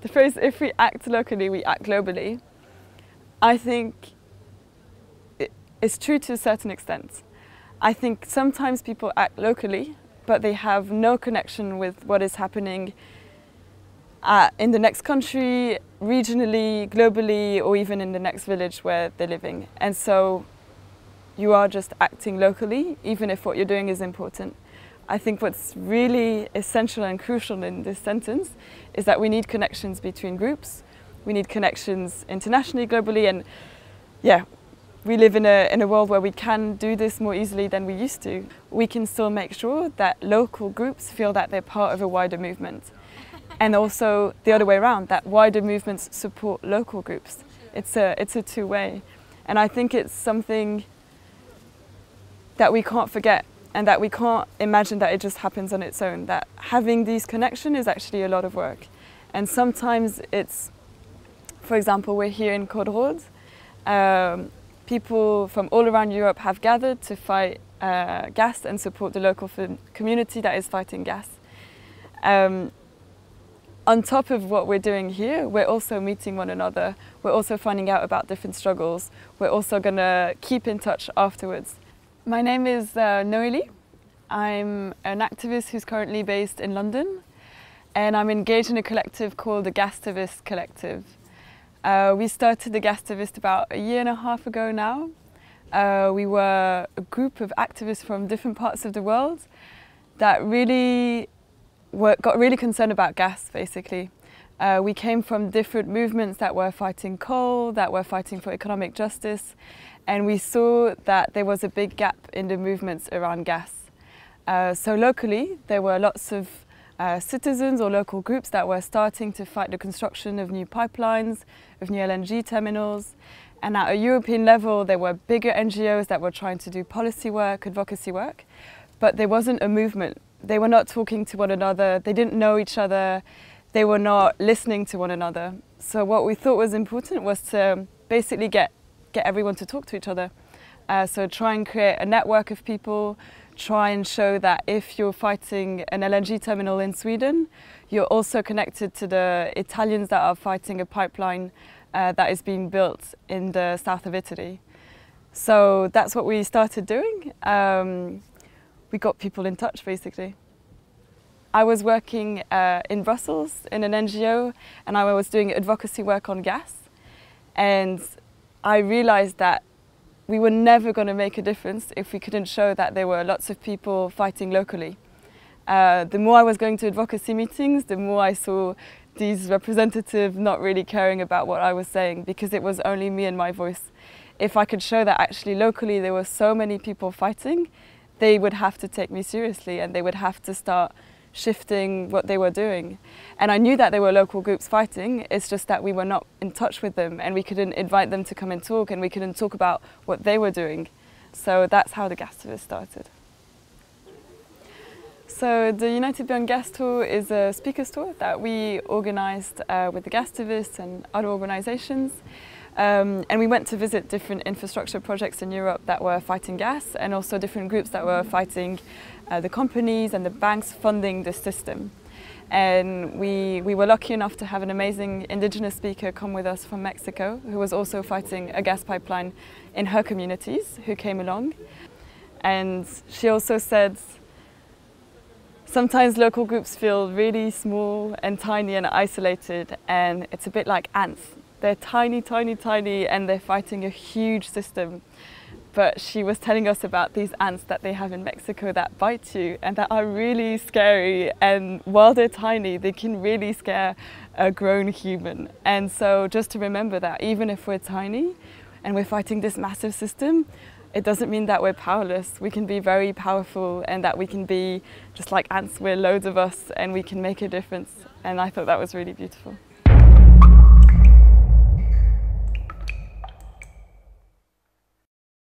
the phrase, if we act locally, we act globally, I think it's true to a certain extent. I think sometimes people act locally, but they have no connection with what is happening in the next country, regionally, globally, or even in the next village where they're living. And so you are just acting locally, even if what you're doing is important. I think what's really essential and crucial in this sentence is that we need connections between groups. We need connections internationally, globally, and yeah, we live in a world where we can do this more easily than we used to. We can still make sure that local groups feel that they're part of a wider movement. And also the other way around, that wider movements support local groups. It's a two-way. And I think it's something that we can't forget, and that we can't imagine that it just happens on its own, that having these connections is actually a lot of work. And sometimes it's, for example, we're here in Côte d'Or. People from all around Europe have gathered to fight gas and support the local community that is fighting gas. On top of what we're doing here, we're also meeting one another. We're also finding out about different struggles. We're also going to keep in touch afterwards. My name is Noélie. I'm an activist who's currently based in London, and I'm engaged in a collective called the Gastivists collective. We started the Gastivists about a year and a half ago now. We were a group of activists from different parts of the world that really got really concerned about gas, basically. We came from different movements that were fighting coal, that were fighting for economic justice, and we saw that there was a big gap in the movements around gas. So locally, there were lots of citizens or local groups that were starting to fight the construction of new pipelines, of new LNG terminals. And at a European level, there were bigger NGOs that were trying to do policy work, advocacy work, but there wasn't a movement. They were not talking to one another, they didn't know each other, they were not listening to one another. So what we thought was important was to basically get everyone to talk to each other. So try and create a network of people, try and show that if you're fighting an LNG terminal in Sweden, you're also connected to the Italians that are fighting a pipeline that is being built in the south of Italy. So that's what we started doing. We got people in touch, basically. I was working in Brussels in an NGO, and I was doing advocacy work on gas. And I realized that we were never going to make a difference if we couldn't show that there were lots of people fighting locally. The more I was going to advocacy meetings, the more I saw these representatives not really caring about what I was saying, because it was only me and my voice. If I could show that actually locally there were so many people fighting, they would have to take me seriously and they would have to start shifting what they were doing. And I knew that there were local groups fighting, it's just that we were not in touch with them and we couldn't invite them to come and talk, and we couldn't talk about what they were doing. So that's how the Gastivists started. So the United Beyond Gas Tour is a speakers tour that we organised with the Gastivists and other organisations. And we went to visit different infrastructure projects in Europe that were fighting gas, and also different groups that were fighting the companies and the banks funding the system. And we were lucky enough to have an amazing indigenous speaker come with us from Mexico, who was also fighting a gas pipeline in her communities, who came along. And she also said, sometimes local groups feel really small and tiny and isolated, and it's a bit like ants. They're tiny, tiny, tiny, and they're fighting a huge system. But she was telling us about these ants that they have in Mexico that bite you and that are really scary. And while they're tiny, they can really scare a grown human. And so just to remember that even if we're tiny and we're fighting this massive system, it doesn't mean that we're powerless. We can be very powerful, and that we can be just like ants. We're loads of us and we can make a difference. And I thought that was really beautiful.